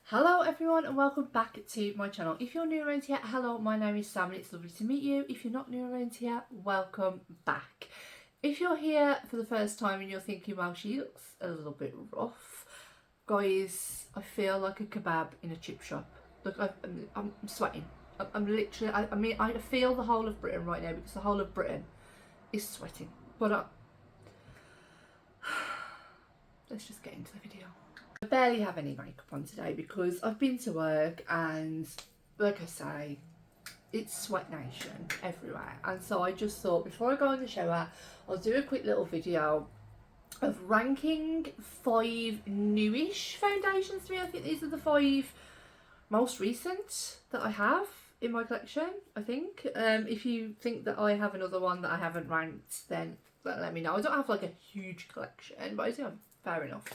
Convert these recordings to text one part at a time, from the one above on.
Hello everyone and welcome back to my channel. If you're new around here, hello, my name is Sam and it's lovely to meet you. If you're not new around here, welcome back. If you're here for the first time and you're thinking, well, she looks a little bit rough, guys, I feel like a kebab in a chip shop. Look, I'm sweating. I'm literally, I mean, I feel the whole of Britain right now because the whole of Britain is sweating. But let's just get into the video. I barely have any makeup on today because I've been to work and, like I say, it's sweat nation everywhere, and so I just thought before I go in the shower I'll do a quick little video of ranking 5 newish foundations to me. I think these are the 5 most recent that I have in my collection, I think. If you think that I have another one that I haven't ranked, then let me know. I don't have like a huge collection, but I do have fair enough.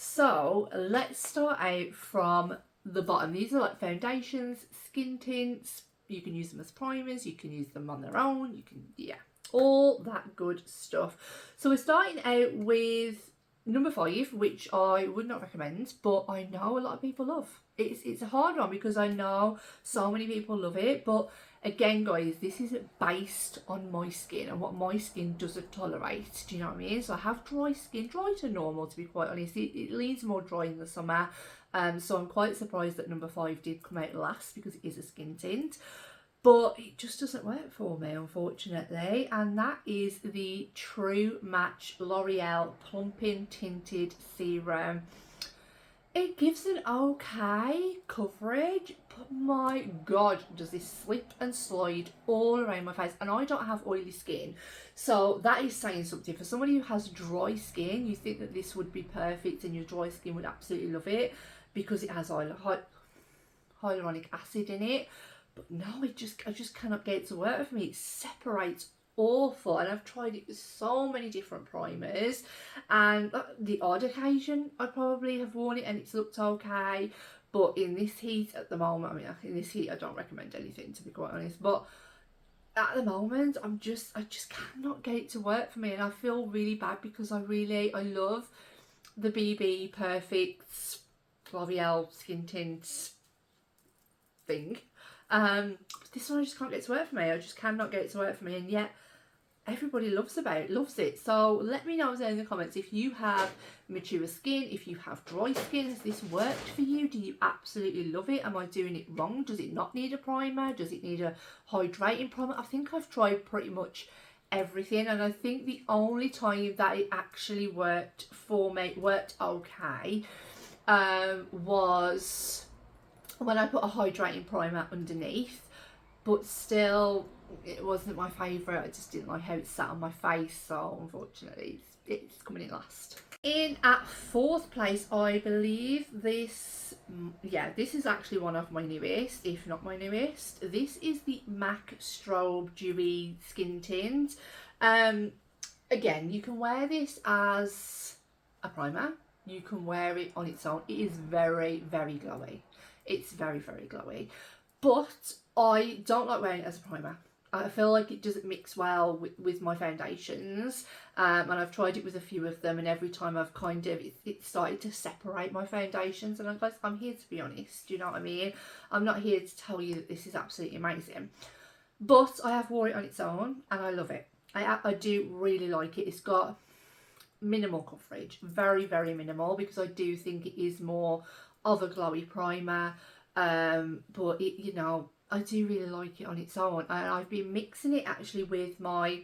So let's start out from the bottom. These are like foundations, skin tints. You can use them as primers, you can use them on their own, you can, yeah, all that good stuff. So we're starting out with number 5, which I would not recommend, but I know a lot of people love. It's a hard one because I know so many people love it, but again, guys, this is based on my skin and what my skin doesn't tolerate. Do you know what I mean? So I have dry skin, dry to normal, to be quite honest. It leans more dry in the summer. So I'm quite surprised that number 5 did come out last because it is a skin tint. But it just doesn't work for me, unfortunately. And that is the True Match L'Oreal Plumping Tinted Serum. It gives an okay coverage, but my god, does this slip and slide all around my face. And I don't have oily skin, so that is saying something. For somebody who has dry skin, you think that this would be perfect and your dry skin would absolutely love it because it has hyaluronic acid in it. But no, I just cannot get it to work for me. It separates awful, and I've tried it with so many different primers, and the odd occasion I probably have worn it and it's looked okay, but in this heat at the moment, I mean, in this heat I don't recommend anything, to be quite honest, but at the moment I just cannot get it to work for me, and I feel really bad because I love the BB Perfect L'Oreal skin tints thing. But this one I just can't get to work for me. I just cannot get it to work for me, and yet everybody loves it. So let me know down in the comments if you have mature skin, if you have dry skin. Has this worked for you? Do you absolutely love it? Am I doing it wrong? Does it not need a primer? Does it need a hydrating primer? I think I've tried pretty much everything, and I think the only time that it actually worked for me, worked okay, was when I put a hydrating primer underneath, but still it wasn't my favourite. I just didn't like how it sat on my face, so unfortunately it's coming in last. In at 4th place, I believe this is actually one of my newest, if not my newest. This is the MAC Strobe Dewy Skin Tint. Again, you can wear this as a primer, you can wear it on its own. It is very, very glowy. It's very, very glowy, but I don't like wearing it as a primer. I feel like it doesn't mix well with my foundations, and I've tried it with a few of them, and every time I've kind of, it started to separate my foundations, and I'm here to be honest, do you know what I mean? I'm not here to tell you that this is absolutely amazing, but I have worn it on its own, and I love it. I do really like it. It's got minimal coverage, very, very minimal, because I do think it is more of a glowy primer, but it, you know, I do really like it on its own, and I've been mixing it actually with my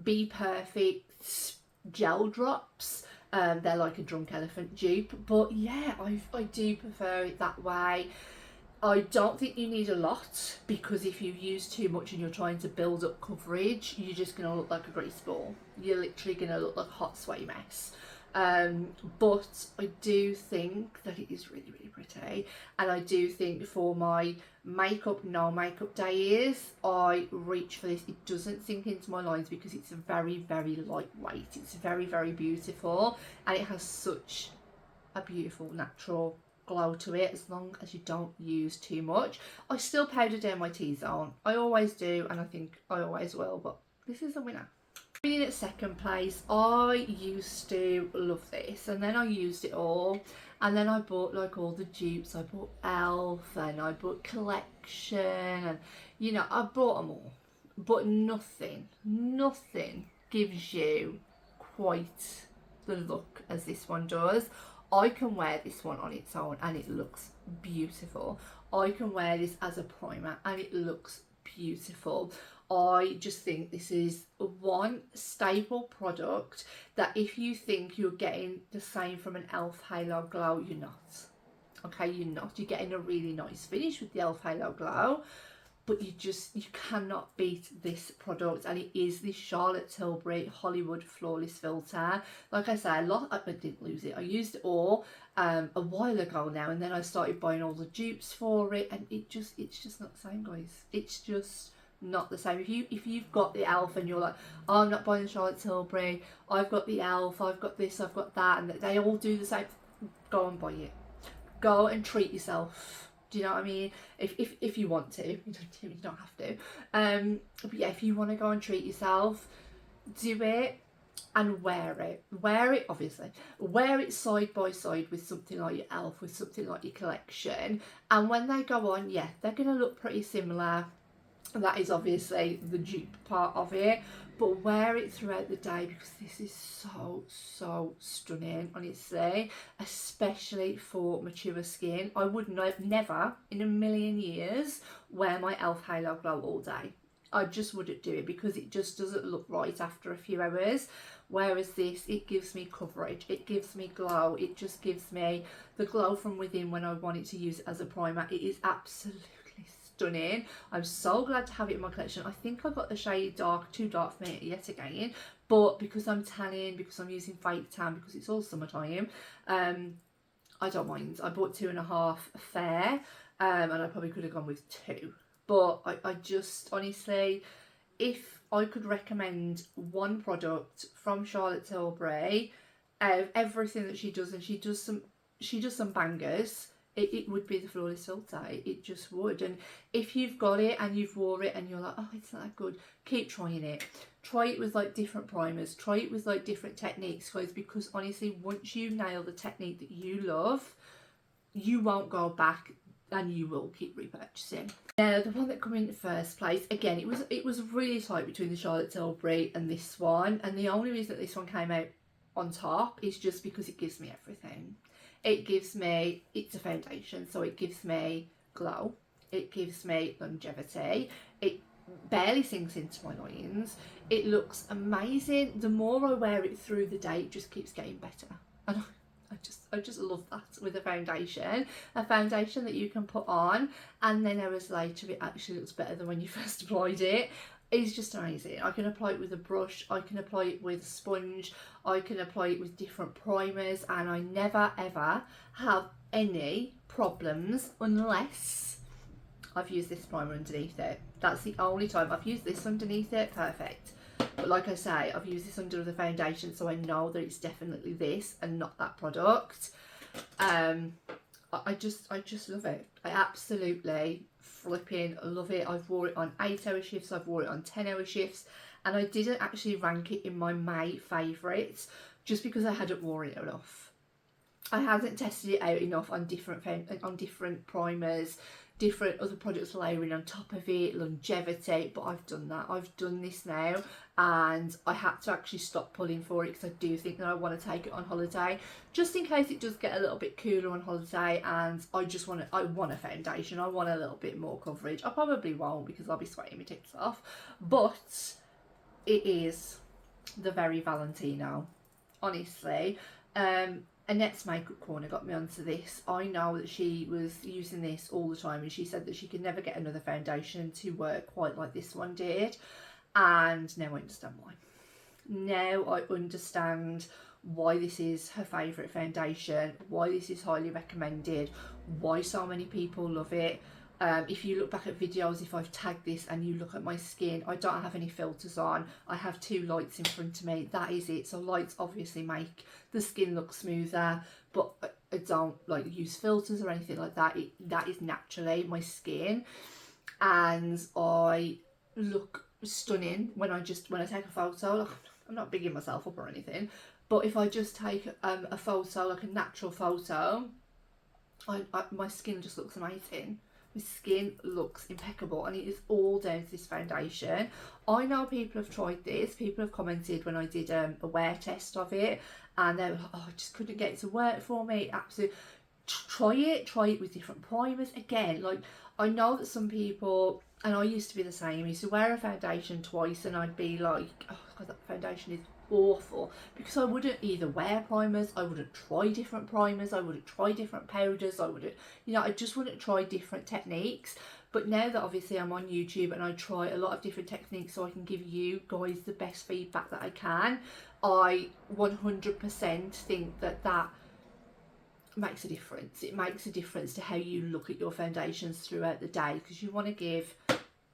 Be Perfect gel drops. They're like a Drunk Elephant dupe, but yeah, I do prefer it that way. I don't think you need a lot, because if you use too much and you're trying to build up coverage, you're just going to look like a grease ball. You're literally going to look like a hot sweaty mess. But I do think that it is really, really pretty, and I do think for my no makeup days, I reach for this. It doesn't sink into my lines because it's very, very lightweight. It's very, very beautiful, and it has such a beautiful natural glow to it, as long as you don't use too much. I still powder down my T-zone, I always do, and I think I always will, but this is a winner. Being at second place, I used to love this, and then I used it all, and then I bought like all the dupes. I bought Elf and I bought Collection, and you know, I bought them all, but nothing gives you quite the look as this one does. I can wear this one on its own and it looks beautiful. I can wear this as a primer and it looks beautiful. I just think this is one staple product that if you think you're getting the same from an Elf Halo Glow, you're not. Okay, you're not. You're getting a really nice finish with the Elf Halo Glow, but you cannot beat this product, and it is the Charlotte Tilbury Hollywood Flawless Filter. Like I say, I didn't lose it. I used it all a while ago now, and then I started buying all the dupes for it, and it's just not the same, guys. It's just not the same. If you've got the Elf and you're like, oh, I'm not buying the Charlotte Tilbury, I've got the Elf, I've got this, I've got that, and they all do the same, go and buy it. Go and treat yourself. Do you know what I mean? If you want to, you don't have to. But yeah, if you want to go and treat yourself, do it and wear it. Wear it, obviously. Wear it side by side with something like your Elf, with something like your Collection. And when they go on, yeah, they're going to look pretty similar. That is obviously the dupe part of it, but wear it throughout the day because this is so stunning, honestly, especially for mature skin. I would never in a million years wear my Elf Halo Glow all day. I just wouldn't do it because it just doesn't look right after a few hours. Whereas this, it gives me coverage, it gives me glow, it just gives me the glow from within when I want it to use it as a primer. It is absolutely stunning. I'm so glad to have it in my collection. I think I got the shade dark, too dark for me yet again, but because I'm tanning, because I'm using fake tan, because it's all summertime, I don't mind. I bought 2.5 fair, and I probably could have gone with 2, but I just honestly, if I could recommend one product from Charlotte Tilbury out of everything that she does, and she does some bangers, it would be the Flawless Filter. It just would. And if you've got it and you've wore it and you're like, oh, it's not that good, keep trying it. Try it with like different primers. Try it with like different techniques, guys, because honestly, once you nail the technique that you love, you won't go back and you will keep repurchasing. Now, the one that came in first place, again, it was really tight between the Charlotte Tilbury and this one, and the only reason that this one came out on top is just because it gives me everything. It's a foundation, so it gives me glow, it gives me longevity, it barely sinks into my loins, it looks amazing. The more I wear it through the day, it just keeps getting better. And I just love that with a foundation that you can put on and then hours later it actually looks better than when you first applied it. It's just amazing. I can apply it with a brush, I can apply it with a sponge, I can apply it with different primers, and I never ever have any problems unless I've used this primer underneath it. That's the only time I've used this underneath it. Perfect. But like I say, I've used this under the foundation, so I know that it's definitely this and not that product. I just love it. I absolutely flipping love it. I've wore it on 8-hour shifts, I've wore it on 10-hour shifts, and I didn't actually rank it in my May favourites just because I hadn't worn it enough. I hadn't tested it out enough on different primers, different other products layering on top of it, longevity, but I've done that. I've done this now, and I had to actually stop pulling for it because I do think that I want to take it on holiday, just in case it does get a little bit cooler on holiday, and I want a foundation, I want a little bit more coverage. I probably won't because I'll be sweating my tits off, but it is the very Valentino, honestly. Annette's Makeup Corner got me onto this. I know that she was using this all the time, and she said that she could never get another foundation to work quite like this one did, and now I understand why. Now I understand why this is her favourite foundation, why this is highly recommended, why so many people love it. If you look back at videos, if I've tagged this and you look at my skin, I don't have any filters on. I have 2 lights in front of me. That is it. So lights obviously make the skin look smoother, but I don't like use filters or anything like that. That is naturally my skin, and I look stunning when I take a photo. Like, I'm not bigging myself up or anything, but if I just take a photo, like a natural photo, my skin just looks amazing. My skin looks impeccable, and it is all down to this foundation. I know people have tried this. People have commented when I did a wear test of it, and they were like, oh, I just couldn't get it to work for me. Absolutely. Try it with different primers. Again, like, I know that some people, and I used to be the same, I used to wear a foundation twice and I'd be like, oh god, that foundation is awful, because I wouldn't either wear primers, I wouldn't try different primers, I wouldn't try different powders, I wouldn't, you know, I just wouldn't try different techniques. But now that obviously I'm on YouTube and I try a lot of different techniques so I can give you guys the best feedback that I can, I 100% think that makes a difference. It makes a difference to how you look at your foundations throughout the day, because you want to give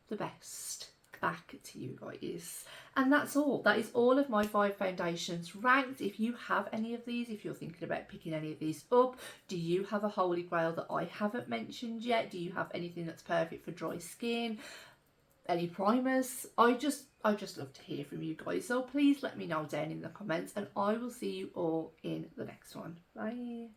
the best back to you guys. And that's all. That is all of my 5 foundations ranked. If you have any of these, if you're thinking about picking any of these up, do you have a holy grail that I haven't mentioned yet? Do you have anything that's perfect for dry skin? Any primers? I just love to hear from you guys, so please let me know down in the comments, and I will see you all in the next one. Bye.